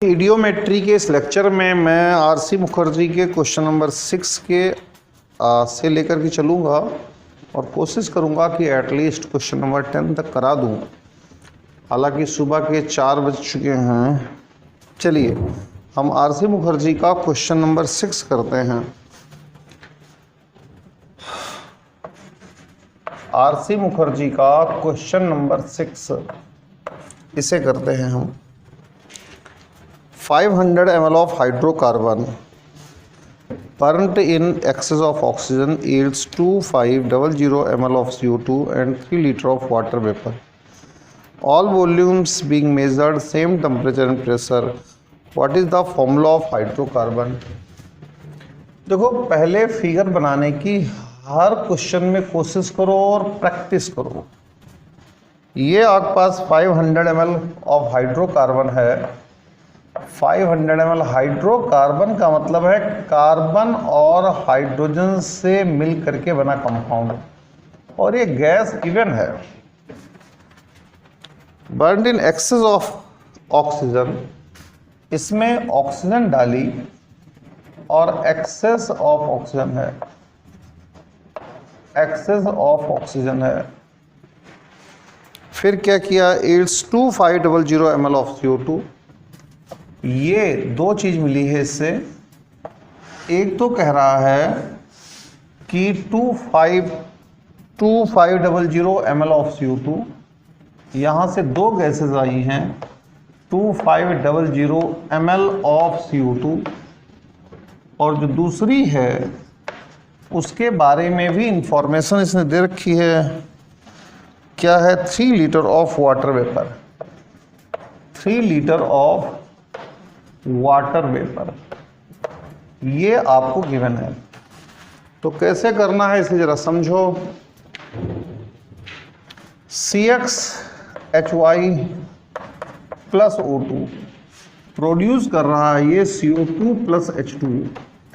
इडियोमेट्री के इस लेक्चर में मैं आरसी मुखर्जी के क्वेश्चन नंबर 6 के से लेकर के चलूँगा और कोशिश करूँगा कि एटलीस्ट क्वेश्चन नंबर 10 तक करा दूँ। हालांकि सुबह के 4 बज चुके हैं। चलिए हम आरसी मुखर्जी का क्वेश्चन नंबर 6 करते हैं। आरसी मुखर्जी का क्वेश्चन नंबर 6 इसे करते हैं हम। 500 ml of hydrocarbon burnt in excess of oxygen yields 2500 ml of CO2 and 3 liter of water vapor. All volumes being measured, same temperature and pressure. What is the formula of hydrocarbon? देखो, पहले figure बनाने की हर question में कोशिश करो और practice करो। ये आपके पास 500 ml ऑफ हाइड्रोकार्बन है। 500 ml हाइड्रोकार्बन का मतलब है कार्बन और हाइड्रोजन से मिल करके बना कंपाउंड, और ये गैस गिवन है। Burned in excess of oxygen, इसमें ऑक्सीजन डाली और एक्सेस ऑफ ऑक्सीजन है, एक्सेस ऑफ ऑक्सीजन है। फिर क्या किया, इट्स 2500 ml ऑफ CO2। ये दो चीज मिली है इससे। एक तो कह रहा है कि 2500 ml ऑफ CO2, यहाँ से दो गैसेस आई हैं 2500 ml ऑफ CO2, और जो दूसरी है उसके बारे में भी इंफॉर्मेशन इसने दे रखी है। क्या है, 3 litre of water vapour, 3 litre of water vapour, ये आपको गिवन है। तो कैसे करना है इसे जरा समझो। CxHy प्लस O2 प्रोड्यूस कर रहा है, ये CO2 प्लस H2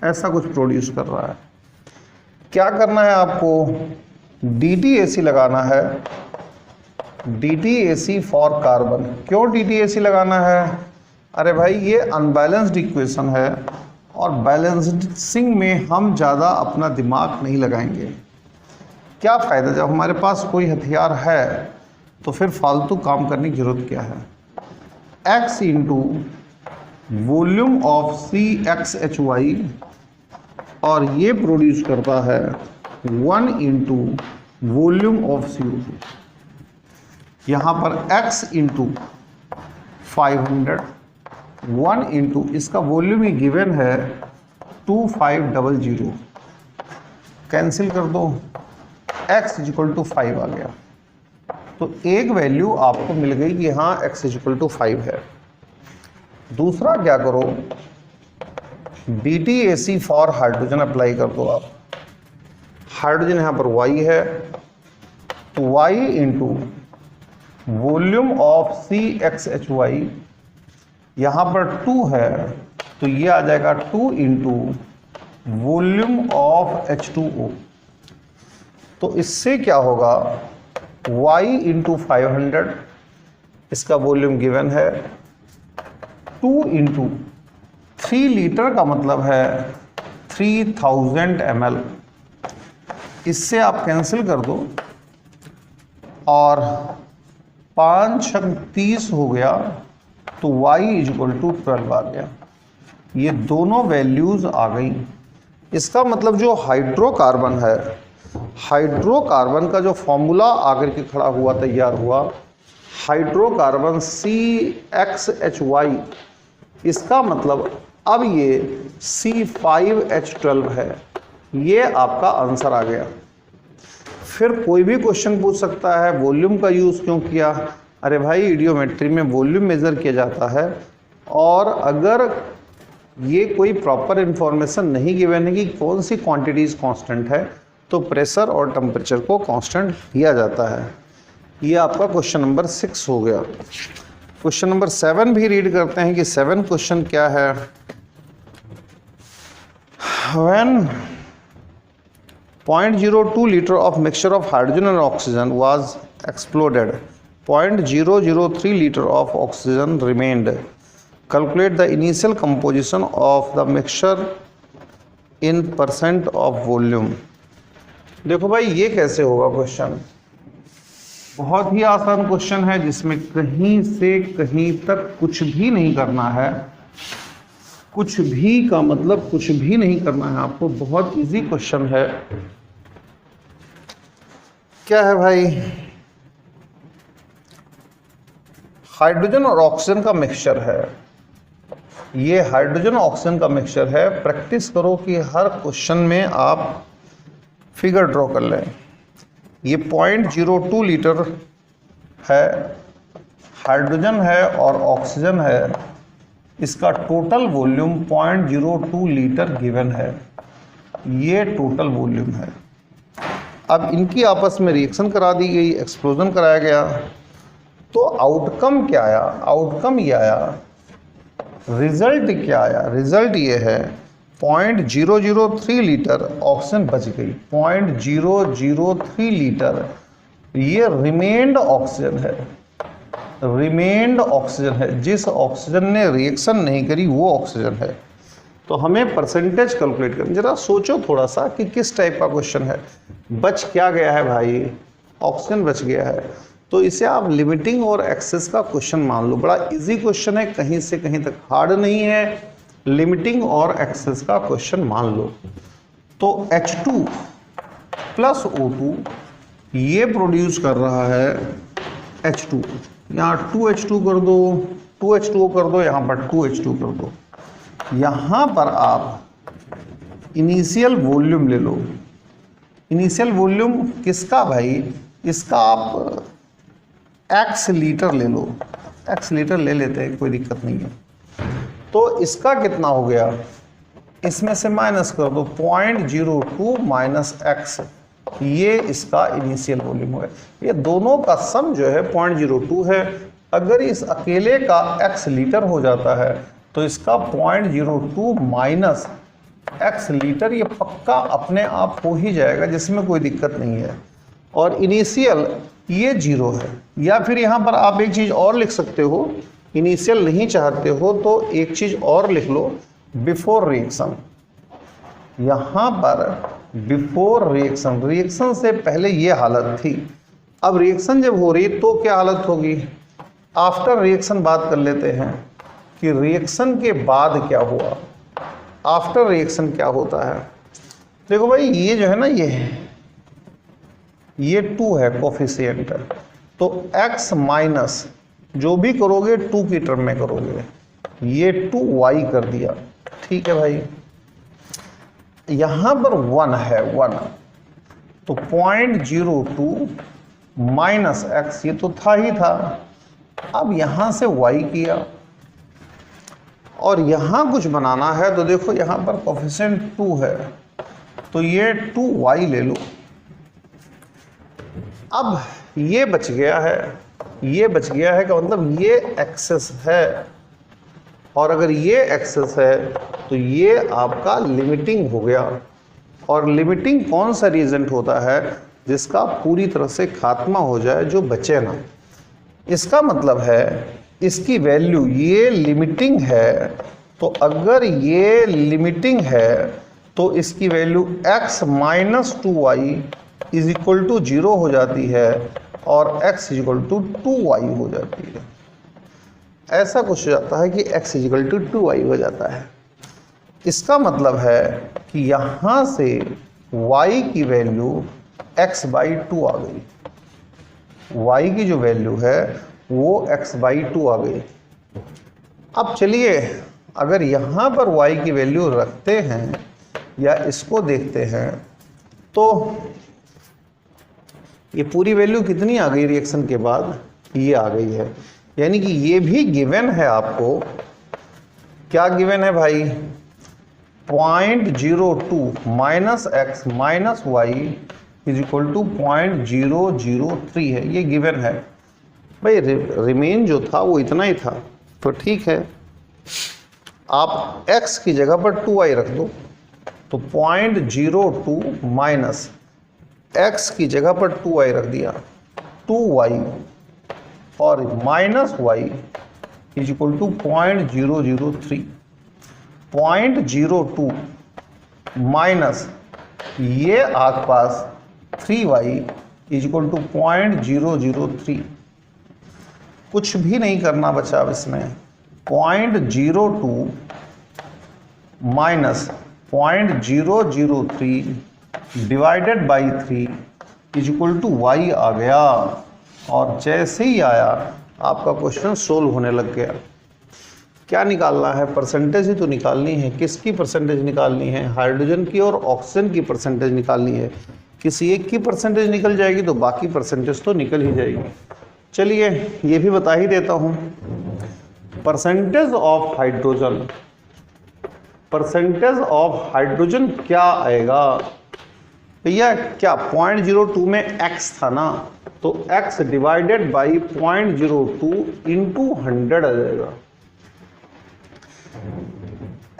ऐसा कुछ प्रोड्यूस कर रहा है। क्या करना है आपको, DTAC लगाना है। DTAC for carbon. क्यों DTAC लगाना है? अरे भाई, ये अनबैलेंस्ड इक्वेशन है और बैलेंसिंग में हम ज़्यादा अपना दिमाग नहीं लगाएंगे। क्या फ़ायदा, जब हमारे पास कोई हथियार है तो फिर फालतू काम करने की जरूरत क्या है। X into volume of CxHy, और ये प्रोड्यूस करता है 1 इंटू वॉल्यूम ऑफ CO2। यहाँ पर X इंटू 500, 1 इंटू इसका वॉल्यूम ही गिवन है 2500, कैंसिल कर दो, x इक्वल टू 5 आ गया। तो एक वैल्यू आपको मिल गई कि हाँ x इक्वल टू 5 है। दूसरा क्या करो, DTAC फॉर हाइड्रोजन अप्लाई कर दो आप। हाइड्रोजन यहाँ पर y है, तो y into volume of CxHy, यहाँ पर 2 है तो ये आ जाएगा 2 इंटू वॉल्यूम ऑफ H2O। तो इससे क्या होगा, y इंटू 500, इसका वॉल्यूम गिवन है 2 इंटू 3 लीटर का मतलब है 3000 ml। इससे आप कैंसिल कर दो और 5 30 हो गया, तो y इक्वल टू 12 आ गया। ये दोनों वैल्यूज आ गई। इसका मतलब जो हाइड्रोकार्बन है, हाइड्रोकार्बन का जो फॉर्मूला आकर के खड़ा हुआ, तैयार हुआ, हाइड्रोकार्बन CxHy, इसका मतलब अब ये C5H12 है। ये आपका आंसर आ गया। फिर कोई भी क्वेश्चन पूछ सकता है वॉल्यूम का यूज़ क्यों किया। अरे भाई, इडियोमेट्री में वॉल्यूम मेज़र किया जाता है, और अगर ये कोई प्रॉपर इंफॉर्मेशन नहीं गिवन है कि कौन सी क्वांटिटीज़ कांस्टेंट है, तो प्रेशर और टेम्परेचर को कांस्टेंट लिया जाता है। ये आपका क्वेश्चन नंबर 6 हो गया। क्वेश्चन नंबर 7 भी रीड करते हैं कि 7 क्वेश्चन क्या है। When 0.02 liter of mixture of hydrogen and oxygen was exploded, 0.003 liter of oxygen remained. Calculate the initial composition of the mixture in percent of volume. देखो भाई ये कैसे होगा क्वेश्चन, बहुत ही आसान क्वेश्चन है जिसमें कहीं से कहीं तक कुछ भी नहीं करना है। कुछ भी का मतलब कुछ भी नहीं करना है आपको, बहुत इजी क्वेश्चन है। क्या है भाई, हाइड्रोजन और ऑक्सीजन का मिक्सचर है। ये हाइड्रोजन ऑक्सीजन का मिक्सचर है। प्रैक्टिस करो कि हर क्वेश्चन में आप फिगर ड्रॉ कर लें। ये 0.02 लीटर है, हाइड्रोजन है और ऑक्सीजन है। इसका टोटल वॉल्यूम 0.02 लीटर गिवन है। ये टोटल वॉल्यूम है। अब इनकी आपस में रिएक्शन करा दी गई, एक्सप्लोजन कराया गया, तो आउटकम क्या आया? आउटकम ये आया, रिजल्ट क्या आया? रिजल्ट ये है 0.003 लीटर ऑक्सीजन बच गई। 0.003 लीटर ये रिमेन्ड ऑक्सीजन है। रिमेन्ड ऑक्सीजन है, जिस ऑक्सीजन ने रिएक्शन नहीं करी वो ऑक्सीजन है। तो हमें परसेंटेज कैलकुलेट करना। जरा सोचो थोड़ा सा कि किस टाइप का क्वेश्चन है। बच क्या गया है भाई? ऑक्सीजन बच गया है। तो इसे आप लिमिटिंग और एक्सेस का क्वेश्चन मान लो। बड़ा इजी क्वेश्चन है, कहीं से कहीं तक हार्ड नहीं है। लिमिटिंग और एक्सेस का क्वेश्चन मान लो। तो H2 प्लस O2 ये प्रोड्यूस कर रहा है H2। यहाँ 2H2 कर दो, 2H2O कर दो, यहाँ पर 2H2 कर दो। यहाँ पर आप इनिशियल वॉल्यूम ले लो। इनिशियल वॉल्यूम किसका भाई? इसका आप x लीटर ले लो। x लीटर ले लेते हैं, कोई दिक्कत नहीं है। तो इसका कितना हो गया? इसमें से माइनस कर दो, 0.02 माइनस x, ये इसका इनिशियल वॉल्यूम है। ये दोनों का सम जो है 0.02 है। अगर इस अकेले का x लीटर हो जाता है तो इसका 0.02 माइनस x लीटर ये पक्का अपने आप हो ही जाएगा, जिसमें कोई दिक्कत नहीं है। और इनिशियल ये 0 है। या फिर यहाँ पर आप एक चीज़ और लिख सकते हो, इनिशियल नहीं चाहते हो तो एक चीज़ और लिख लो, बिफोर रिएक्शन। यहाँ पर बिफोर रिएक्शन, रिएक्शन से पहले ये हालत थी। अब रिएक्शन जब हो रही तो क्या हालत होगी? आफ्टर रिएक्शन बात कर लेते हैं कि रिएक्शन के बाद क्या हुआ, आफ्टर रिएक्शन क्या होता है। देखो भाई ये जो है ना, ये 2 है कोफिशिएंट, तो x माइनस जो भी करोगे 2 की टर्म में करोगे। ये 2y कर दिया, ठीक है भाई। यहाँ पर 1 है, 1, तो 0.02 माइनस x, ये तो था ही था। अब यहाँ से y किया और यहाँ कुछ बनाना है, तो देखो यहाँ पर कोफिशिएंट 2 है, तो ये 2y ले लो। अब ये बच गया है, ये बच गया है, का मतलब ये एक्सेस है। और अगर ये एक्सेस है तो ये आपका लिमिटिंग हो गया। और लिमिटिंग कौन सा रिएजेंट होता है? जिसका पूरी तरह से खात्मा हो जाए, जो बचे ना। इसका मतलब है इसकी वैल्यू, ये लिमिटिंग है, तो अगर ये लिमिटिंग है तो इसकी value x minus 2y is equal to 0 हो जाती है और x is equal to 2y हो जाती है। ऐसा कुछ हो जाता है कि x is equal to 2y हो जाता है। इसका मतलब है कि यहाँ से y की वैल्यू x/2 आ गई। y की जो वैल्यू है वो x/2 आ गई। अब चलिए, अगर यहाँ पर y की वैल्यू रखते हैं या इसको देखते हैं, तो ये पूरी वैल्यू कितनी आ गई रिएक्शन के बाद? ये आ गई है। यानी कि ये भी गिवन है आपको। क्या गिवन है भाई? 0.02 minus x minus Y is equal to 0.003 है, ये गिवन है भाई। रिमेन जो था वो इतना ही था, तो ठीक है। आप x की जगह पर 2y रख दो, तो 0.02 माइनस x की जगह पर 2y रख दिया, 2y और minus y is equal to 0.003, 0.02 minus ये आग पास 3y इज इक्वल टू 0.003। कुछ भी नहीं करना बचा अब इसमें। 0.02 minus 0.003 divided by 3 is equal to y आ गया। और जैसे ही आया आपका क्वेश्चन सोल्व होने लग गया। क्या निकालना है? परसेंटेज ही तो निकालनी है। किसकी परसेंटेज निकालनी है? हाइड्रोजन की और ऑक्सीजन की परसेंटेज निकालनी है। किसी एक की परसेंटेज निकल जाएगी तो बाकी परसेंटेज तो निकल ही जाएगी। चलिए ये भी बता ही देता हूँ। Percentage of hydrogen, percentage of hydrogen क्या आएगा भैया? क्या 0.02 में x था ना, तो x डिवाइडेड बाई 0.02 इंटू 100 आ जाएगा।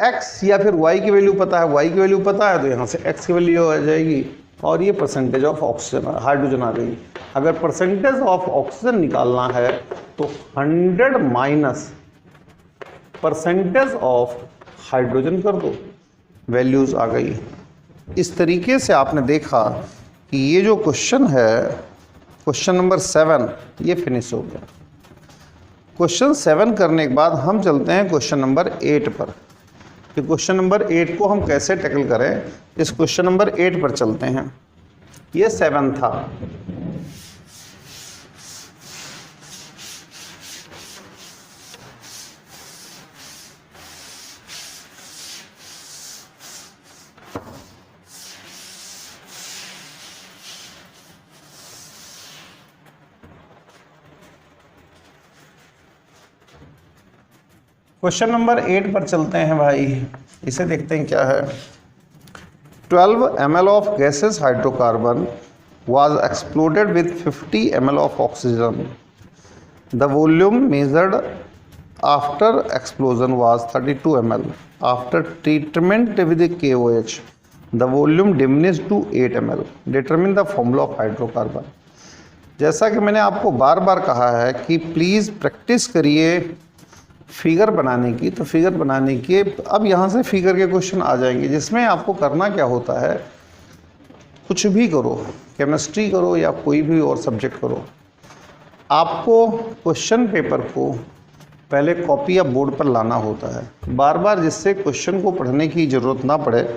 x या फिर y की वैल्यू पता है, y की वैल्यू पता है तो यहाँ से x की वैल्यू आ जाएगी और ये परसेंटेज ऑफ ऑक्सीजन हाइड्रोजन आ गई। अगर परसेंटेज ऑफ ऑक्सीजन निकालना है तो 100 माइनस परसेंटेज ऑफ हाइड्रोजन कर दो, वैल्यूज आ गई। इस तरीके से आपने देखा कि ये जो क्वेश्चन है, क्वेश्चन नंबर 7, ये फिनिश हो गया। क्वेश्चन 7 करने के बाद हम चलते हैं क्वेश्चन नंबर 8 पर कि क्वेश्चन नंबर 8 को हम कैसे टैकल करें। इस क्वेश्चन नंबर 8 पर चलते हैं। ये 7 था। क्वेश्चन नंबर 8 पर चलते हैं भाई। इसे देखते हैं क्या है। 12 ml of gaseous hydrocarbon was exploded with 50 ml of oxygen. The volume measured after explosion was 32 ml. After treatment with KOH, the volume diminished to 8 ml. Determine the formula of hydrocarbon. जैसा कि मैंने आपको बार बार कहा है कि please practice करिए figure बनाने की। तो फिगर बनाने की अब यहाँ से फिगर के क्वेश्चन आ जाएंगे जिसमें आपको करना क्या होता है, कुछ भी करो, केमिस्ट्री करो या कोई भी और सब्जेक्ट करो, आपको क्वेश्चन पेपर को पहले कॉपी या बोर्ड पर लाना होता है बार बार, जिससे क्वेश्चन को पढ़ने की ज़रूरत ना पड़े।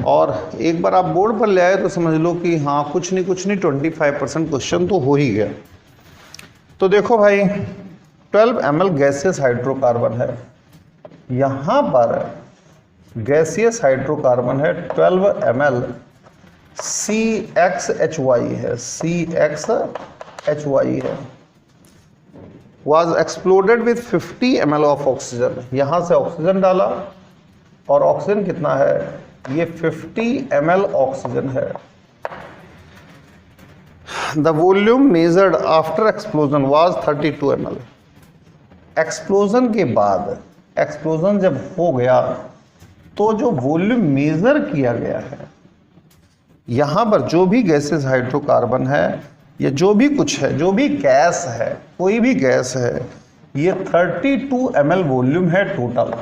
और एक बार आप बोर्ड पर ले आए तो समझ लो कि हाँ कुछ नहीं 25% क्वेश्चन तो हो ही गया। तो देखो भाई 12 ml गैसियस हाइड्रोकार्बन है। यहाँ पर गैसियस हाइड्रोकार्बन है 12 ml CXHY है, CXHY है। Was exploded with 50 ml of oxygen। यहाँ से ऑक्सीजन डाला और ऑक्सीजन कितना है? ये 50 ml ऑक्सीजन है। The volume measured after explosion was 32 ml। Explosion के बाद, एक्सप्लोजन जब हो गया तो जो वॉल्यूम मेजर किया गया है, यहाँ पर जो भी गैसेस हाइड्रोकार्बन है या जो भी कुछ है, जो भी गैस है, कोई भी गैस है, ये 32 ml वॉल्यूम है टोटल।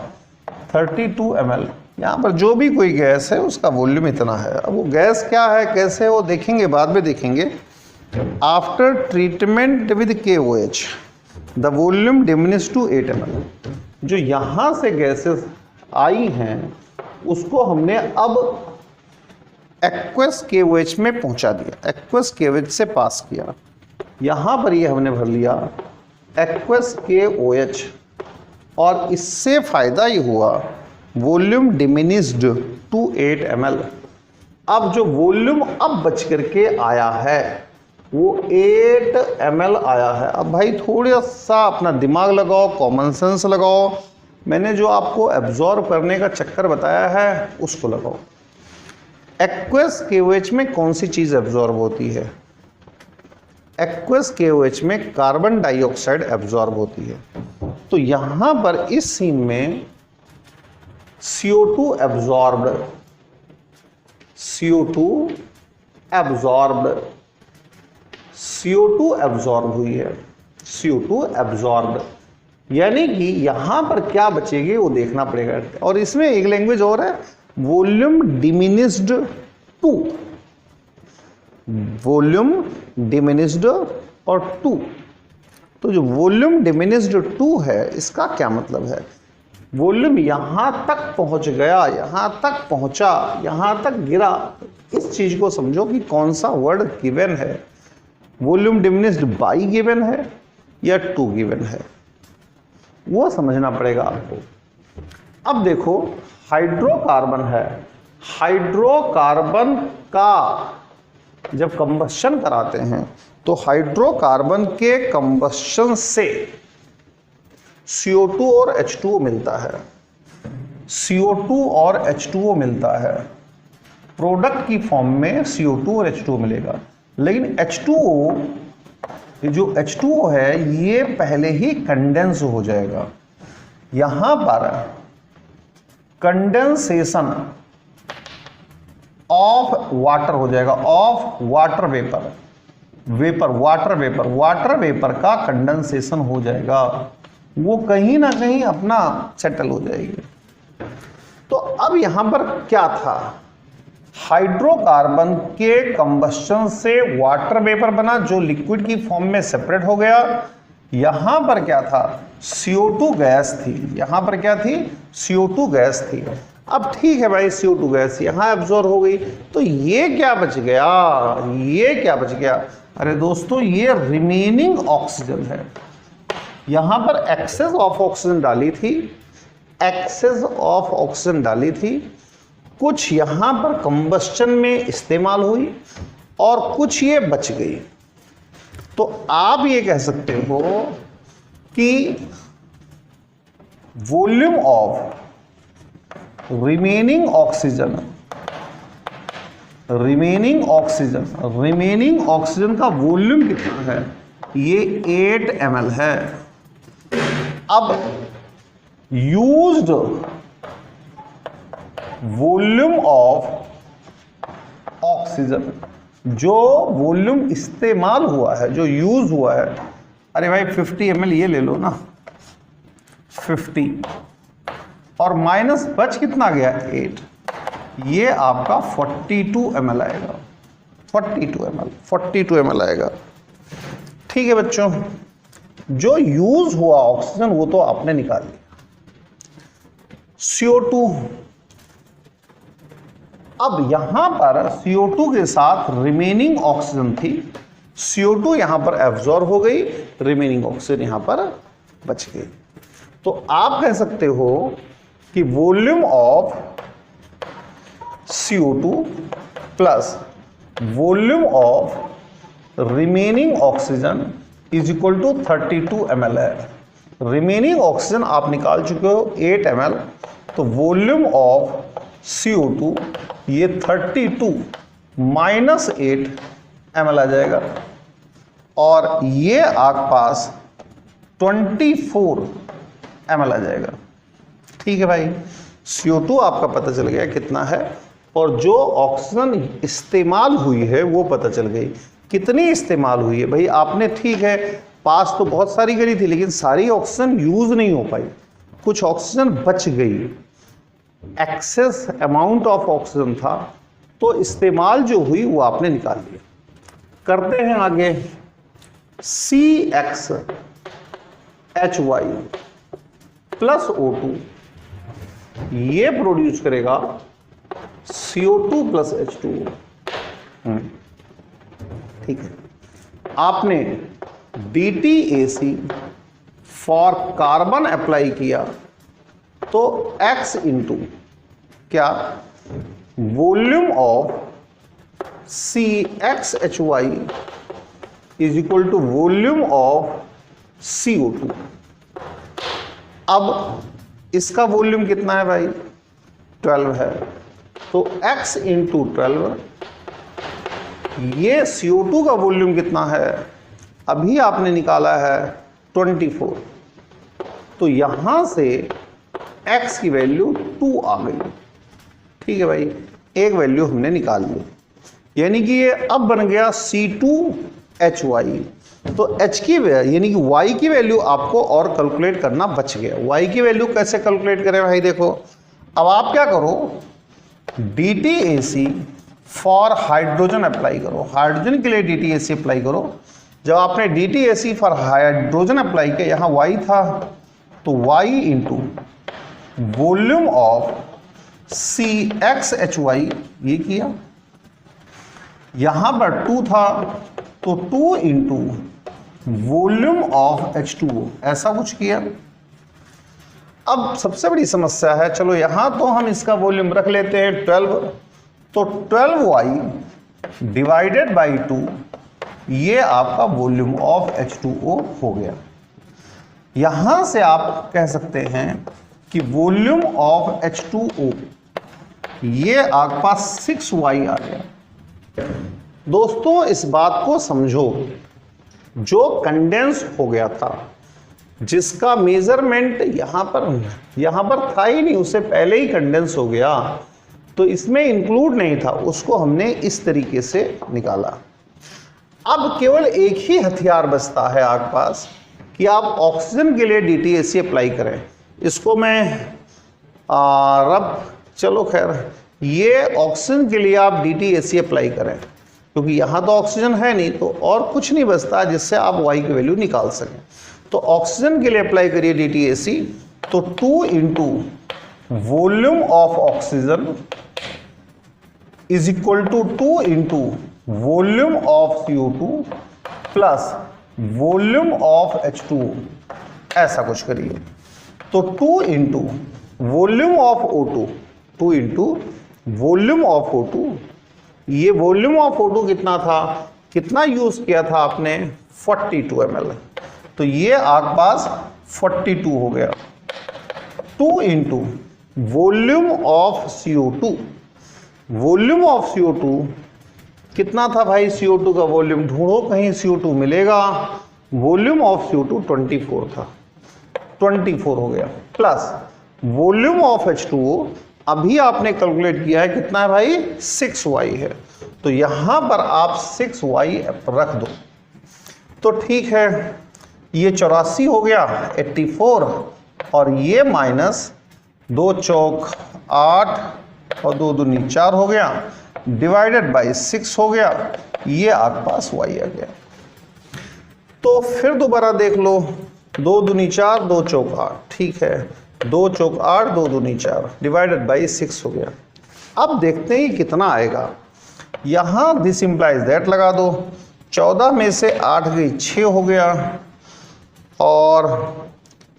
32 ml यहाँ पर जो भी कोई गैस है उसका वॉल्यूम इतना है। अब वो गैस क्या है, कैसे, वो देखेंगे, बाद में देखेंगे। After treatment with KOH the volume diminish to 8 ml। जो यहाँ से गैसेस आई हैं उसको हमने अब एक्वस KOH में पहुँचा दिया, एक्वस KOH से पास किया। यहाँ पर ये हमने भर लिया एक्वस KOH और इससे फ़ायदा ये हुआ वॉल्यूम डिमिनिश्ड टू 8 ml। अब जो वॉल्यूम अब बच करके आया है वो 8 ml आया है। अब भाई थोड़ा सा अपना दिमाग लगाओ, कॉमन सेंस लगाओ। मैंने जो आपको एब्जॉर्ब करने का चक्कर बताया है उसको लगाओ। एक्वस KOH में कौन सी चीज़ एब्जॉर्ब होती है? एक्वस KOH में कार्बन डाइऑक्साइड एब्जॉर्ब होती है। तो यहाँ पर इस सीन में CO2 absorbed, CO2 absorbed, CO2 absorb हुई है, CO2 एब्जॉर्ब्ड। यानी कि यहां पर क्या बचेगी वो देखना पड़ेगा। और इसमें एक लैंग्वेज और है, वॉल्यूम डिमिनिश्ड 2, वॉल्यूम डिमिनिश्ड और 2। तो जो वॉल्यूम डिमिनिश्ड 2 है, इसका क्या मतलब है, वॉल्यूम यहां तक पहुंच गया, यहां तक पहुंचा, यहां तक गिरा। इस चीज को समझो कि कौन सा वर्ड गिवन है, वॉल्यूम डिमिनिश्ड बाई गिवन है या 2 गिवन है, वो समझना पड़ेगा आपको। अब देखो हाइड्रोकार्बन है, हाइड्रोकार्बन का जब कंबशन कराते हैं तो हाइड्रोकार्बन के कंबशन से CO2 और H2O मिलता है, CO2 और H2O मिलता है, प्रोडक्ट की फॉर्म में CO2 और H2O मिलेगा। लेकिन H2O, जो H2O है ये पहले ही कंडेंस हो जाएगा। यहां पर कंडेंसेशन ऑफ वाटर हो जाएगा, of water vapour, vapour water vapour, water vapour का कंडेंसेशन हो जाएगा, वो कहीं ना कहीं अपना सेटल हो जाएगी। तो अब यहां पर क्या था, हाइड्रोकार्बन के कंबशन से वाटर वेपर बना जो लिक्विड की फॉर्म में सेपरेट हो गया। यहां पर क्या था, CO2 गैस थी, यहां पर क्या थी, CO2 गैस थी। अब ठीक है भाई, CO2 गैस यहां एब्जॉर्ब हो गई, तो ये क्या बच गया, ये क्या बच गया, अरे दोस्तों ये रिमेनिंग ऑक्सीजन है। यहां पर एक्सेस ऑफ ऑक्सीजन डाली थी, एक्सेस ऑफ ऑक्सीजन डाली थी, कुछ यहां पर कंबस्टन में इस्तेमाल हुई और कुछ ये बच गई। तो आप ये कह सकते हो कि volume of remaining oxygen, remaining oxygen, remaining oxygen का वॉल्यूम कितना है, ये 8 ml है। अब यूज्ड वॉल्यूम ऑफ ऑक्सीजन, जो वॉल्यूम इस्तेमाल हुआ है, जो यूज हुआ है, अरे भाई 50 ml ये ले लो ना, 50 और माइनस बच कितना गया 8, ये आपका 42 ml आएगा, 42 ml आएगा। ठीक है बच्चों, जो यूज हुआ ऑक्सीजन वो तो आपने निकाल लिया। CO2, अब यहां पर CO2 के साथ रिमेनिंग ऑक्सीजन थी, CO2 यहां पर एब्जॉर्ब हो गई, रिमेनिंग ऑक्सीजन यहां पर बच गई। तो आप कह सकते हो कि volume of CO2 plus volume of remaining oxygen is equal to 32 ml है। रिमेनिंग ऑक्सीजन आप निकाल चुके हो 8 ml, तो वॉल्यूम ऑफ CO2 ये 32 माइनस 8 ml आ जाएगा, और ये आपके पास 24 ml आ जाएगा। ठीक है भाई, CO2 आपका पता चल गया कितना है, और जो ऑक्सीजन इस्तेमाल हुई है वो पता चल गई। कितनी इस्तेमाल हुई है भाई, आपने ठीक है पास तो बहुत सारी करी थी, लेकिन सारी ऑक्सीजन यूज नहीं हो पाई, कुछ ऑक्सीजन बच गई, एक्सेस अमाउंट ऑफ ऑक्सीजन था, तो इस्तेमाल जो हुई वो आपने निकाल लिया। करते हैं आगे, CXHY प्लस O2 ये प्रोड्यूस करेगा CO2 प्लस H2O। ठीक है, आपने DTAC फॉर कार्बन अप्लाई किया तो X इंटू क्या, volume of CXHY is equal to volume of CO2। अब इसका वॉल्यूम कितना है भाई, 12 है, तो X इंटू 12, ये CO2 का वॉल्यूम कितना है, अभी आपने निकाला है 24, तो यहां से X की वैल्यू 2 आ गई। ठीक है भाई, एक वैल्यू हमने निकाल ली, यानी कि ये अब बन गया C2H2 तो H की यानी कि Y की वैल्यू आपको और कैलकुलेट करना बच गया। Y की वैल्यू कैसे कैलकुलेट करें भाई, देखो अब आप क्या करो, DTAC फॉर हाइड्रोजन अप्लाई करो, हाइड्रोजन के लिए DTAC अप्लाई करो। जब आपने DTAC फॉर हाइड्रोजन अप्लाई किया, यहाँ Y था तो Y into volume of CXHY ये किया, यहां पर 2 था तो 2 इंटू वॉल्यूम ऑफ H2O ऐसा कुछ किया। अब सबसे बड़ी समस्या है, चलो यहां तो हम इसका वॉल्यूम रख लेते हैं 12, तो 12Y डिवाइडेड बाई 2 ये आपका वॉल्यूम ऑफ H2O हो गया। यहां से आप कह सकते हैं कि वॉल्यूम ऑफ H2O ये आपके पास 6Y आ गया। दोस्तों इस बात को समझो, जो कंडेंस हो गया था, जिसका मेजरमेंट यहां पर था ही नहीं, उससे पहले ही कंडेंस हो गया, तो इसमें इंक्लूड नहीं था, उसको हमने इस तरीके से निकाला। अब केवल एक ही हथियार बचता है आपके पास कि आप ऑक्सीजन के लिए DTAC अप्लाई करें। इसको मैं चलो खैर, ये ऑक्सीजन के लिए आप DTAC अप्लाई करें, क्योंकि यहाँ तो ऑक्सीजन है नहीं, तो और कुछ नहीं बचता जिससे आप Y की वैल्यू निकाल सकें। तो ऑक्सीजन के लिए अप्लाई करिए DTAC, तो 2 into volume of oxygen is equal to 2 into volume of CO2 plus volume of H2O, ऐसा कुछ करिए। तो 2 into volume of O2, 2 into volume of O2, ये वॉल्यूम ऑफ O2 कितना था, कितना यूज किया था आपने, 42 ml, तो ये आपके पास 42 हो गया। 2 into volume of CO2, volume of CO2 कितना था भाई, CO2 का वॉल्यूम ढूंढो कहीं CO2 मिलेगा, वॉल्यूम ऑफ CO2 24 था, 24 हो गया, प्लस वॉल्यूम ऑफ H2O अभी आपने कैलकुलेट किया है कितना है भाई, 6Y है, तो यहां पर आप 6Y रख दो। तो ठीक है, ये 84 हो गया, 84, और ये माइनस 2 चौक 8 और 2 दूनी 4 हो गया, डिवाइडेड बाई 6 हो गया, ये आपके पास Y आ गया। तो फिर दोबारा देख लो, 2 दूनी 4, 2 चौक 8, ठीक है, 2 चौक 8, 2 दूनी 4, डिवाइडेड बाई 6 हो गया। अब देखते हैं कितना आएगा। यहाँ दिस इम्प्लाइज दैट लगा दो, 14 में से 8 गई 6 हो गया, और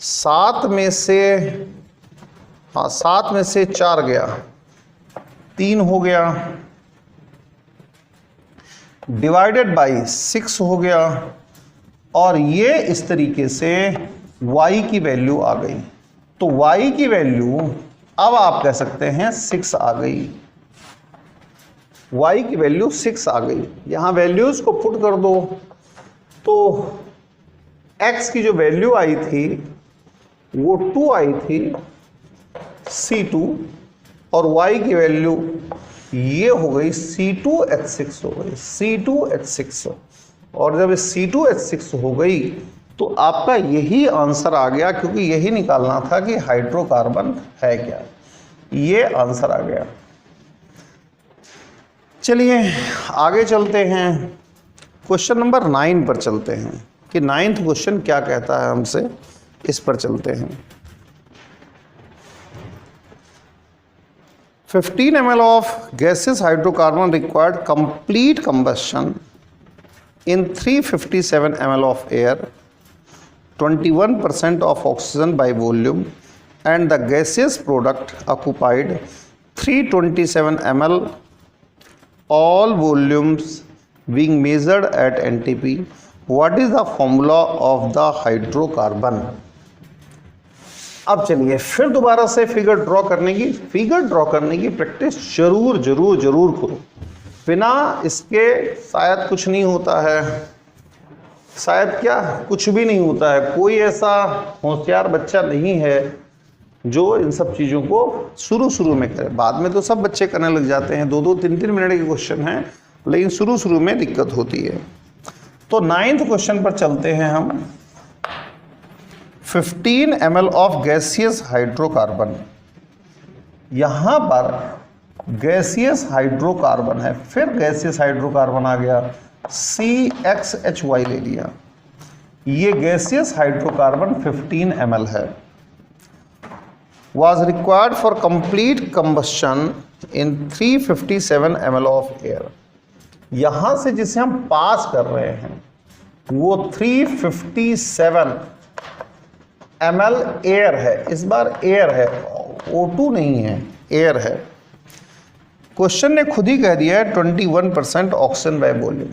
7 में से 4 गया 3 हो गया, डिवाइडेड बाई 6 हो गया, और ये इस तरीके से Y की वैल्यू आ गई। तो Y की वैल्यू अब आप कह सकते हैं 6 आ गई, Y की वैल्यू 6 आ गई। यहां वैल्यूज को पुट कर दो, तो X की जो वैल्यू आई थी वो 2 आई थी C2, और Y की वैल्यू ये हो गई C2H6 हो गई, C2H6, और जब C2H6 हो गई तो आपका यही आंसर आ गया, क्योंकि यही निकालना था कि हाइड्रोकार्बन है क्या, ये आंसर आ गया। चलिए आगे चलते हैं, क्वेश्चन नंबर 9 पर चलते हैं कि 9th क्वेश्चन क्या कहता है हमसे, इस पर चलते हैं। 15 ml of gaseous hydrocarbon required complete combustion in 357 ml of air, 21% of oxygen by volume, and the gaseous product occupied 327 ml, all volumes being measured at NTP. What is the formula of the hydrocarbon? अब चलिए फिर दोबारा से figure draw करने की practice जरूर करो, बिना इसके शायद कुछ नहीं होता है, शायद क्या कुछ भी नहीं होता है। कोई ऐसा होशियार बच्चा नहीं है जो इन सब चीज़ों को शुरू में करे, बाद में तो सब बच्चे करने लग जाते हैं, 2-2, 3-3 मिनट के क्वेश्चन हैं, लेकिन शुरू में दिक्कत होती है। तो 9th क्वेश्चन पर चलते हैं हम। 15 ml ऑफ गैसियस हाइड्रोकार्बन, यहां पर गैसियस हाइड्रोकार्बन है, फिर गैसियस हाइड्रोकार्बन आ गया, CXHY ले लिया, ये गैसियस हाइड्रोकार्बन 15 ml है। was required for complete combustion in 357 ml of air। यहां से जिसे हम पास कर रहे हैं वो 357 ml एयर है, इस बार एयर है, O2 नहीं है, एयर है। क्वेश्चन ने खुद ही कह दिया है 21% ऑक्सीजन बाय वॉल्यूम,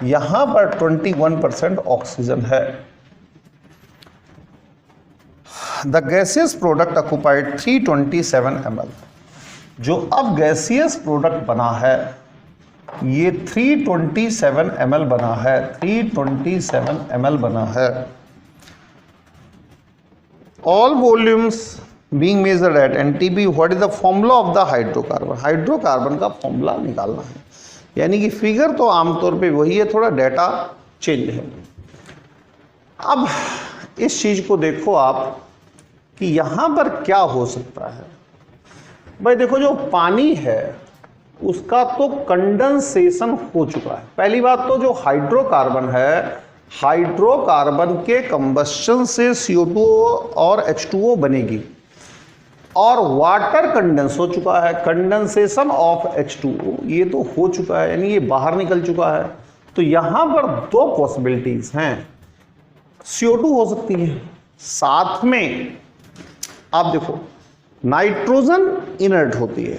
यहां पर 21% ऑक्सीजन है। The gaseous product occupied 327 ml, जो अब गैसियस प्रोडक्ट बना है ये 327 ml बना है, 327 ml बना है। All volumes being measured eight NTB, what is the formula of the hydrocarbon. Hydrocarbon का फॉर्मूला निकालना है, यानी कि फिगर तो आमतौर पे वही है, थोड़ा डेटा चेंज है। अब इस चीज को देखो आप कि यहां पर क्या हो सकता है। भाई देखो, जो पानी है उसका तो कंडेंसेशन हो चुका है। पहली बात तो जो हाइड्रोकार्बन है, हाइड्रोकार्बन के कंबस्शन से CO2 और H2O बनेगी और वाटर कंडेंस हो चुका है, कंडेंसेशन ऑफ H2O ये तो हो चुका है, यानी ये बाहर निकल चुका है। तो यहां पर दो पॉसिबिलिटीज हैं, CO2 हो सकती है, साथ में आप देखो नाइट्रोजन इनर्ट होती है,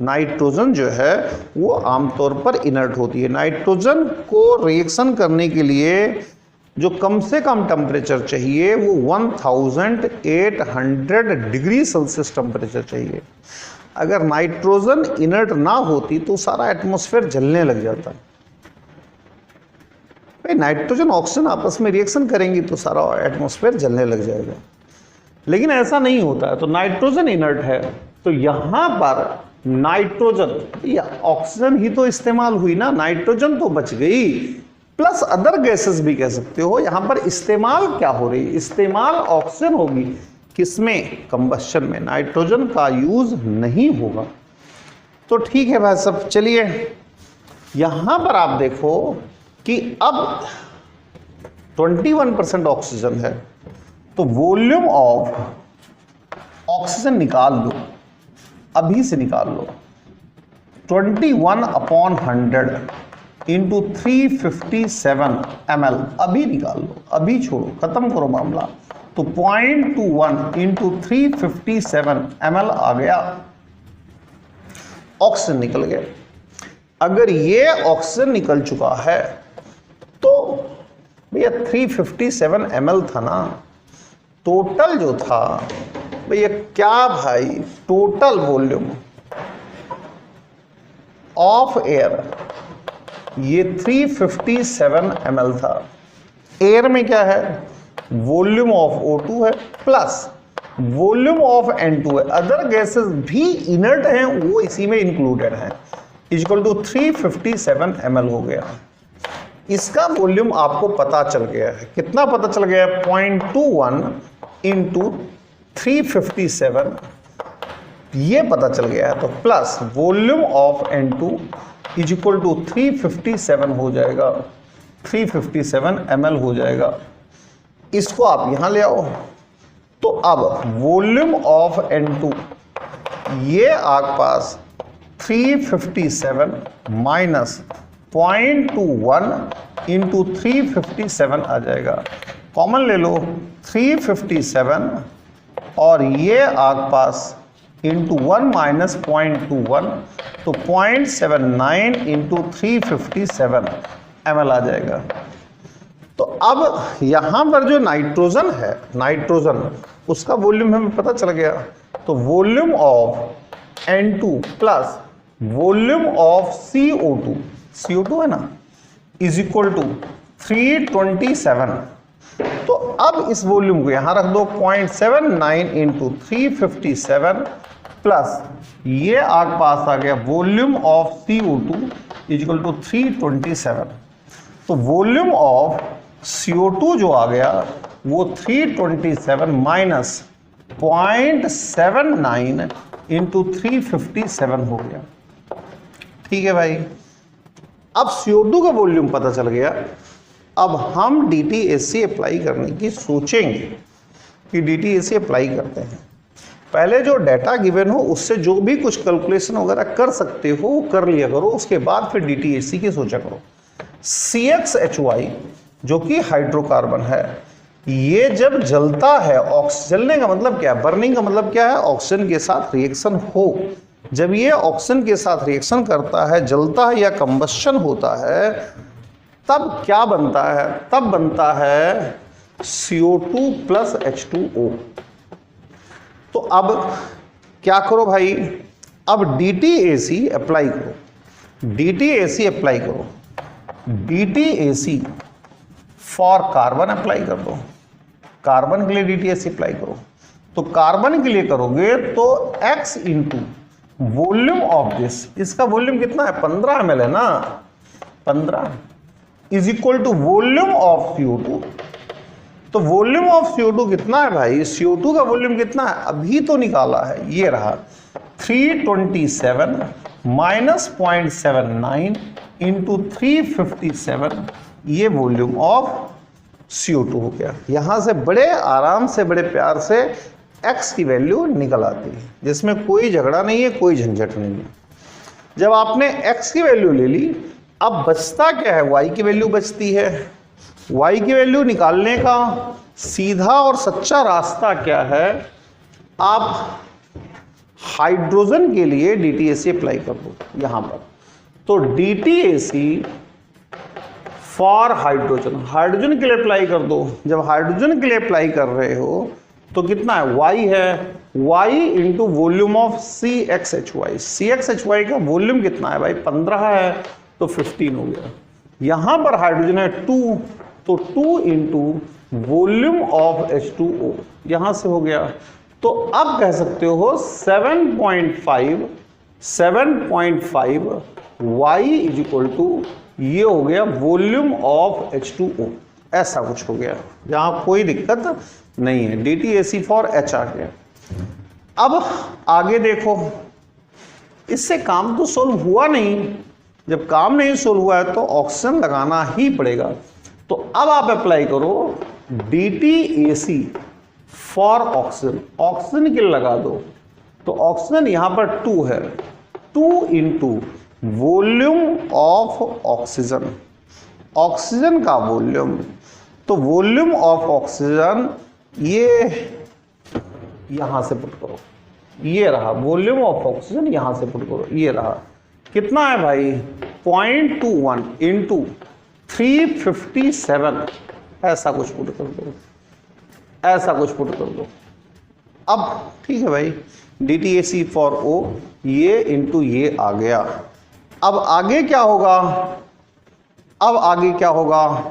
नाइट्रोजन जो है वो आमतौर पर इनर्ट होती है। नाइट्रोजन को रिएक्शन करने के लिए जो कम से कम टेम्परेचर चाहिए वो 1800 डिग्री सेल्सियस टेम्परेचर चाहिए। अगर नाइट्रोजन इनर्ट ना होती तो सारा एटमॉस्फेयर जलने लग जाता। भाई नाइट्रोजन ऑक्सीजन आपस में रिएक्शन करेंगी तो सारा एटमॉस्फेयर जलने लग जाएगा, लेकिन ऐसा नहीं होता है। तो नाइट्रोजन इनर्ट है, तो यहां पर नाइट्रोजन या ऑक्सीजन ही तो इस्तेमाल हुई ना, नाइट्रोजन तो बच गई, प्लस अदर गैसेस भी कह सकते हो। यहां पर इस्तेमाल क्या हो रही, इस्तेमाल ऑक्सीजन होगी, किसमें, कंबस्शन में, नाइट्रोजन का यूज नहीं होगा। तो ठीक है भाई सब, चलिए यहां पर आप देखो कि अब 21% ऑक्सीजन है, तो वॉल्यूम ऑफ ऑक्सीजन निकाल लो, अभी से निकाल लो, 21/100 इंटू 357 ml, अभी निकाल लो, अभी छोड़ो, खत्म करो मामला। तो 0.21 इंटू 357 ml आ गया, ऑक्सीजन निकल गया। अगर ये ऑक्सीजन निकल चुका है तो भैया 357 ml था ना, टोटल जो था भैया क्या भाई, टोटल वॉल्यूम ऑफ एयर ये 357 ml था। एयर में क्या है, वॉल्यूम ऑफ O2 है प्लस वॉल्यूम ऑफ N2 है, अदर गैसेस भी इनर्ट हैं वो इसी में इंक्लूडेड हैं, इक्वल टू 357 ml हो गया। इसका वॉल्यूम आपको पता चल गया है, कितना पता चल गया है, 0.21 इंटू 357 ये पता चल गया है। तो plus volume of N2 is equal to 357 हो जाएगा, 357 ml हो जाएगा। इसको आप यहां ले आओ, तो अब वॉल्यूम ऑफ N2 ये आपके पास 357 माइनस 0.21 इंटू 357 आ जाएगा। कॉमन ले लो 357 और ये आपके पास इंटू 1 माइनस 0.21 तो 0.79 इंटू 357 ml आ जाएगा। तो अब यहाँ पर जो नाइट्रोजन है, नाइट्रोजन उसका वॉल्यूम हमें पता चल गया। तो volume of N2 plus volume of CO2, CO2 है ना, इज इक्वल टू 327। तो अब इस वॉल्यूम को यहां रख दो, 0.79 इंटू 357 प्लस ये आपके पास आ गया volume of CO2 is equal to 327। तो वॉल्यूम ऑफ CO2 जो आ गया वो 327 माइनस 0.79 इंटू 357 हो गया। ठीक है भाई, अब CO2 का वॉल्यूम पता चल गया। अब हम DTAC अप्लाई करने की सोचेंगे कि DTAC अप्लाई करते हैं। पहले जो डाटा गिवन हो उससे जो भी कुछ कैलकुलेशन वगैरह कर सकते हो वो कर लिया करो, उसके बाद फिर DTAC की सोचा करो। CXHY जो कि हाइड्रोकार्बन है, ये जब जलता है, जलने का मतलब क्या है, बर्निंग का मतलब क्या है, ऑक्सीजन के साथ रिएक्शन हो। जब ये ऑक्सीजन के साथ रिएक्शन करता है, जलता है या कंबस्शन होता है, तब क्या बनता है, तब बनता है CO2 प्लस H2O। तो अब क्या करो भाई, अब DTAC अप्लाई करो, DTAC अप्लाई करो, DTAC फॉर कार्बन अप्लाई कर दो। कार्बन के लिए DTAC अप्लाई करो, तो कार्बन के लिए करोगे तो X into volume of this, इसका वॉल्यूम कितना है, 15 ml है ना, 15 is equal to volume of CO2। तो वॉल्यूम ऑफ CO2 कितना है भाई, CO2 का वॉल्यूम कितना है, अभी तो निकाला है, ये रहा 327 माइनस 0.79 इंटू 357, ये वॉल्यूम ऑफ CO2 हो गया। यहां से बड़े आराम से, बड़े प्यार से X की वैल्यू निकल आती है, जिसमें कोई झगड़ा नहीं है, कोई झंझट नहीं है। जब आपने X की वैल्यू ले ली, अब बचता क्या है, Y की वैल्यू बचती है। Y की वैल्यू निकालने का सीधा और सच्चा रास्ता क्या है, आप हाइड्रोजन के लिए DTAC अप्लाई कर दो यहां पर। तो DTAC फॉर हाइड्रोजन, हाइड्रोजन के लिए अप्लाई कर दो। जब हाइड्रोजन के लिए अप्लाई कर रहे हो तो कितना है, Y है, Y into volume of CXHY। CXHY का वॉल्यूम कितना है भाई, 15 है, तो 15 हो गया। यहां पर हाइड्रोजन है 2, तो 2 इंटू वॉल्यूम ऑफ H2O, यहां से हो गया। तो अब कह सकते हो 7.5 Y इज इक्वल टू, ये हो गया वॉल्यूम ऑफ H2O, ऐसा कुछ हो गया। यहां कोई दिक्कत नहीं है, DTAC फॉर H आ गया। अब आगे देखो, इससे काम तो सोल्व हुआ नहीं। जब काम नहीं सोल्व हुआ है तो ऑक्सीजन लगाना ही पड़ेगा। तो अब आप अप्लाई करो DTAC फॉर ऑक्सीजन, ऑक्सीजन के लिए लगा दो। तो ऑक्सीजन यहां पर 2 है, 2 into volume of oxygen, oxygen का वॉल्यूम। तो वॉल्यूम ऑफ ऑक्सीजन ये यहां से पुट करो, ये रहा वॉल्यूम ऑफ ऑक्सीजन, यहां से पुट करो, ये रहा। कितना है भाई, 0.21 इंटू 357, ऐसा कुछ पुट कर दो, ऐसा कुछ पुट कर दो। अब ठीक है भाई, DTAC फॉर O, ये इंटू ये आ गया। अब आगे क्या होगा, अब आगे क्या होगा,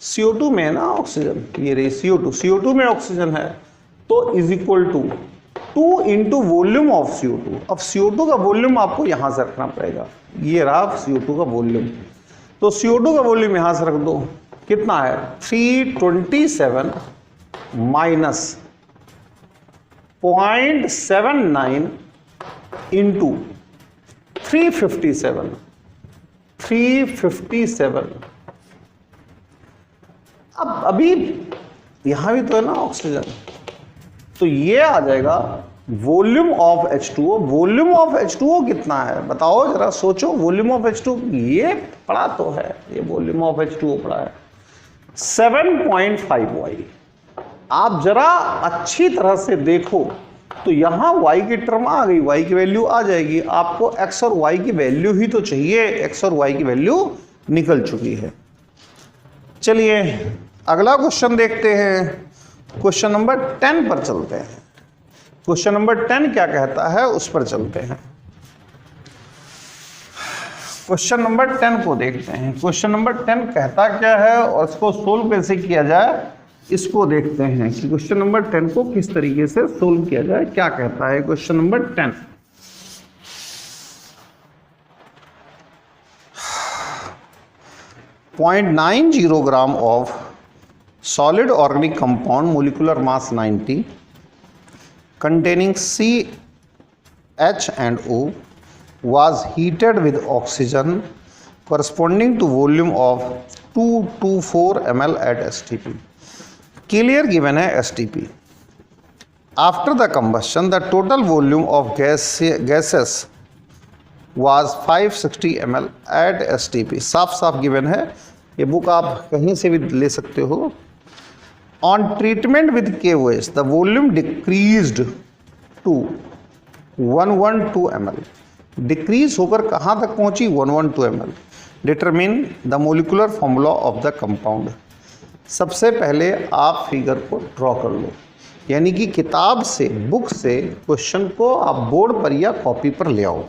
CO2 में है ना ऑक्सीजन, ये रही CO2, CO2 में ऑक्सीजन है, तो is equal to 2 into volume of CO2। अब CO2 का वॉल्यूम आपको यहां से रखना पड़ेगा, ये रहा CO2 का वॉल्यूम। तो CO2 का वॉल्यूम यहां से रख दो, कितना है 327 माइनस 0.79 इंटू 357, अब अभी यहां भी तो है ना ऑक्सीजन, तो ये आ जाएगा volume of H2O। Volume of H2O कितना है बताओ जरा, सोचो। वॉल्यूम ऑफ H2O ये पड़ा तो है, ये वॉल्यूम ऑफ H2O पड़ा है 7.5 Y। आप जरा अच्छी तरह से देखो तो यहां Y की टर्म आ गई, Y की वैल्यू आ जाएगी। आपको X और Y की वैल्यू ही तो चाहिए, X और Y की वैल्यू निकल चुकी है। चलिए अगला क्वेश्चन देखते हैं, क्वेश्चन नंबर 10 पर चलते हैं। क्वेश्चन नंबर 10 क्या कहता है उस पर चलते हैं। क्वेश्चन नंबर 10 को देखते हैं। क्वेश्चन नंबर 10 कहता क्या है और इसको सोल्व कैसे किया जाए, इसको देखते हैं कि क्वेश्चन नंबर 10 को किस तरीके से सोल्व किया जाए। क्या कहता है question number 10, 0.90 gram of solid organic compound, molecular mass 90, containing CH and O, was heated with oxygen corresponding to volume of 224 ml at STP. Clear given है STP. After the combustion, the total volume of gases was 560 ml at STP. साफ साफ given है, ये book आप कहीं से भी ले सकते हो. On treatment with KOH, the volume decreased to 112 ml. Decrease होकर कहाँ तक पहुँची? 112 ml. Determine the molecular formula of the compound. सबसे पहले आप फिगर को ड्रॉ कर लो, यानी कि किताब से, बुक से क्वेश्चन को आप बोर्ड पर या कॉपी पर ले आओ.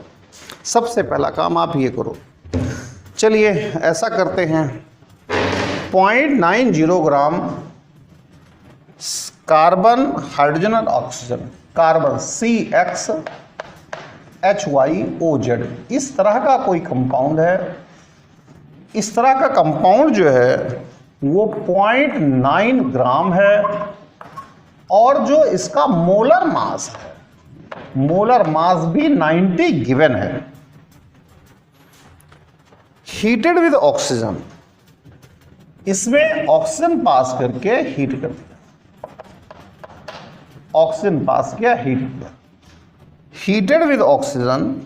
सबसे पहला काम आप ये करो. चलिए ऐसा करते हैं. 0.90 ग्राम कार्बन, हाइड्रोजन और ऑक्सीजन, कार्बन CXHYOZ, इस तरह का कोई कंपाउंड है. इस तरह का कंपाउंड जो है वो 0.9 ग्राम है और जो इसका मोलर मास है, मोलर मास भी 90 गिवन है. हीटेड विद ऑक्सीजन, इसमें ऑक्सीजन पास करके हीट कर दिया. ऑक्सीजन पास किया, हीट किया. Heated with oxygen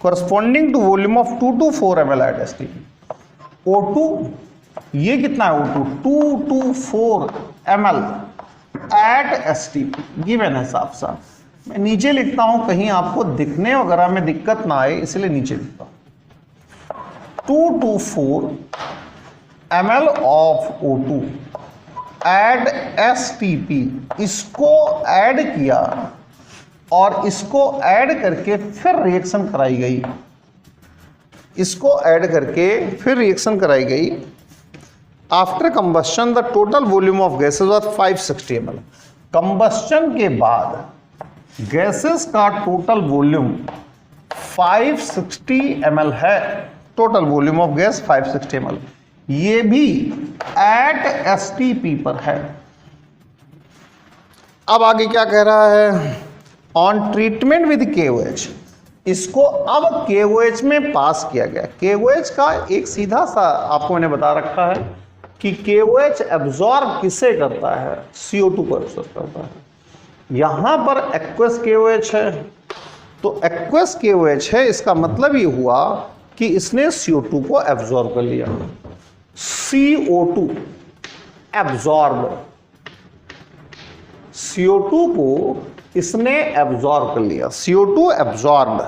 corresponding to volume of 224 ml at STP. O2, ये कितना है? O2 224 ml at STP given है साफ साफ. मैं नीचे लिखता हूं, कहीं आपको दिखने वगैरह में दिक्कत ना आए, इसलिए नीचे लिखता हूं. 224 ml of O2 at STP, इसको ऐड किया और इसको ऐड करके फिर रिएक्शन कराई गई. इसको ऐड करके फिर रिएक्शन कराई गई. After combustion the total volume of gases was 560 ml. Combustion के बाद गैसेस का टोटल वॉल्यूम 560 ml है. Total volume of gas 560 ml. ये भी एट STP पर है. अब आगे क्या कह रहा है? ऑन ट्रीटमेंट विद KOH, इसको अब KOH में पास किया गया. KOH का एक सीधा सा आपको मैंने बता रखा है कि KOH एब्जॉर्ब किसे करता है? CO2 को एब्जॉर्ब करता है. यहां पर एक्वस KOH है, तो एक्वस KOH है, इसका मतलब ये हुआ कि इसने CO2 को एब्जॉर्ब कर लिया. CO2 एब्जॉर्ब, CO2 को इसने एब्जॉर्ब कर लिया. CO2 absorb.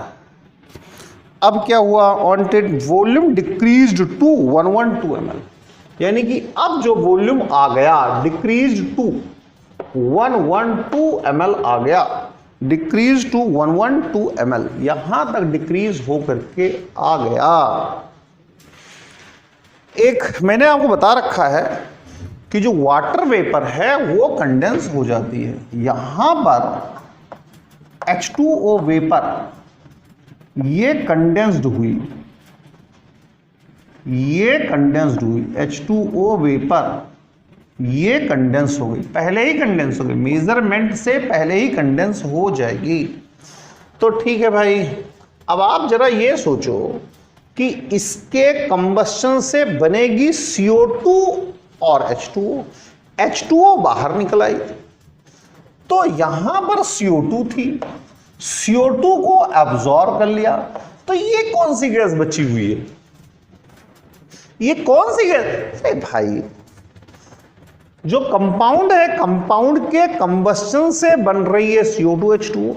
अब क्या हुआ? On treat volume decreased to 112 ml, यानी कि अब जो वॉल्यूम आ गया डिक्रीज्ड टू 112 ml आ गया. डिक्रीज टू 112 ml, यहां तक डिक्रीज होकर के आ गया. एक मैंने आपको बता रखा है कि जो वाटर वेपर है वो कंडेंस हो जाती है. यहां पर H2O वेपर ये कंडेंस्ड हुई, ये कंडेंस्ड हुई. H2O वेपर ये कंडेंस हो गई, पहले ही कंडेंस हो गई, मेजरमेंट से पहले ही कंडेंस हो जाएगी. तो ठीक है भाई, अब आप जरा ये सोचो कि इसके कंबस्शन से बनेगी CO2 और H2O. H2O बाहर निकल आई, तो यहां पर CO2 थी, CO2 को एब्जॉर्ब कर लिया. तो ये कौन सी गैस बची हुई है? ये कौन सी गैस? अरे भाई, जो कंपाउंड है, कंपाउंड के कंबस्शन से बन रही है CO2 H2O.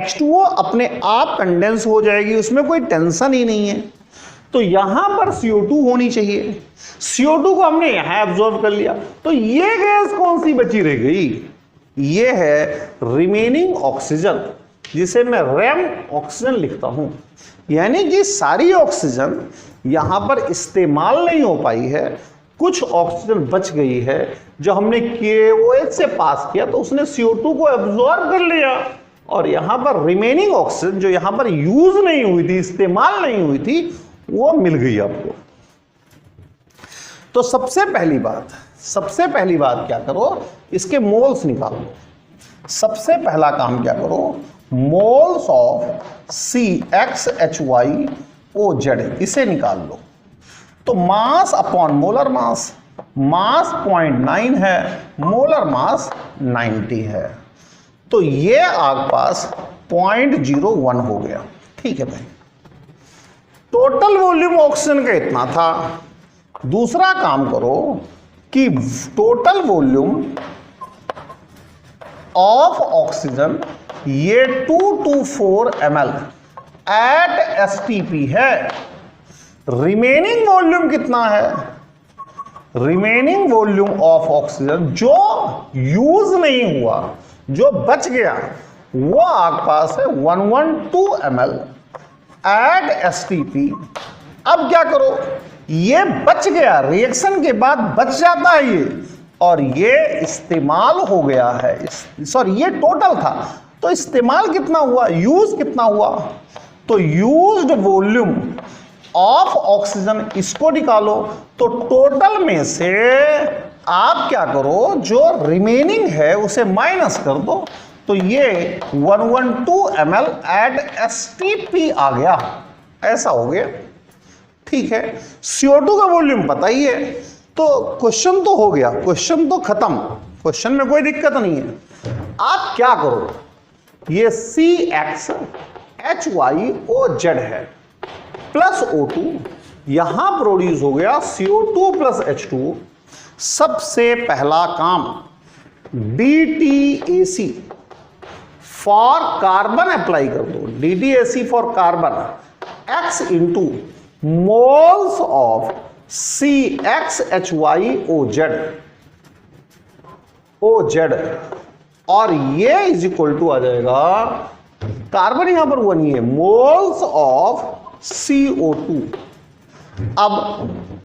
H2O अपने आप कंडेंस हो जाएगी, उसमें कोई टेंशन ही नहीं है. तो यहां पर CO2 होनी चाहिए. CO2 को हमने यहां एब्जॉर्ब कर लिया, तो ये गैस कौन सी बची रह गई? ये है रिमेनिंग ऑक्सीजन, जिसे मैं रैम ऑक्सीजन लिखता हूं. यानी कि सारी ऑक्सीजन यहां पर इस्तेमाल नहीं हो पाई है, कुछ ऑक्सीजन बच गई है जो हमने KOH से पास किया, तो उसने CO2 को एब्जॉर्ब कर लिया. और यहां पर रिमेनिंग ऑक्सीजन जो यहां पर यूज नहीं हुई थी, इस्तेमाल नहीं हुई थी, वो मिल गई आपको. तो सबसे पहली बात क्या करो, इसके मोल्स निकालो। सबसे पहला काम क्या करो, मोल्स ऑफ CxHyOZ इसे निकाल लो। तो मास अपॉन मोलर मास 0.9 है, मोलर मास 90 है, तो ये आपके पास 0.01 हो गया। ठीक है भाई, टोटल वॉल्यूम ऑक्सीजन का इतना था। दूसरा काम करो कि टोटल वॉल्यूम ऑफ ऑक्सीजन ये 224 ml एट STP है। रिमेनिंग वॉल्यूम कितना है, रिमेनिंग वॉल्यूम ऑफ ऑक्सीजन जो यूज नहीं हुआ, जो बच गया, वो आपके पास है 112 ml एट STP। अब क्या करो, ये बच गया, रिएक्शन के बाद बच जाता है ये, और ये इस्तेमाल हो गया है, सॉरी ये टोटल था, तो इस्तेमाल कितना हुआ, यूज कितना हुआ, तो यूज्ड वॉल्यूम ऑफ ऑक्सीजन इसको निकालो। तो टोटल में से आप क्या करो, जो रिमेनिंग है उसे माइनस कर दो, तो ये 112 ml एट STP आ गया, ऐसा हो गया। ठीक है, CO2 का वॉल्यूम पता ही है, तो क्वेश्चन तो हो गया, क्वेश्चन तो खत्म, क्वेश्चन में कोई दिक्कत नहीं है। आप क्या करो, ये CxHyOZ है प्लस O2, यहां प्रोड्यूस हो गया CO2 प्लस H2। सबसे पहला काम DTAC फॉर कार्बन अप्लाई कर दो, DTAC for carbon X into moles of CxHyOZ और ये इज इक्वल टू आ जाएगा, कार्बन यहां पर 1 ही है, मोल्स ऑफ CO2। अब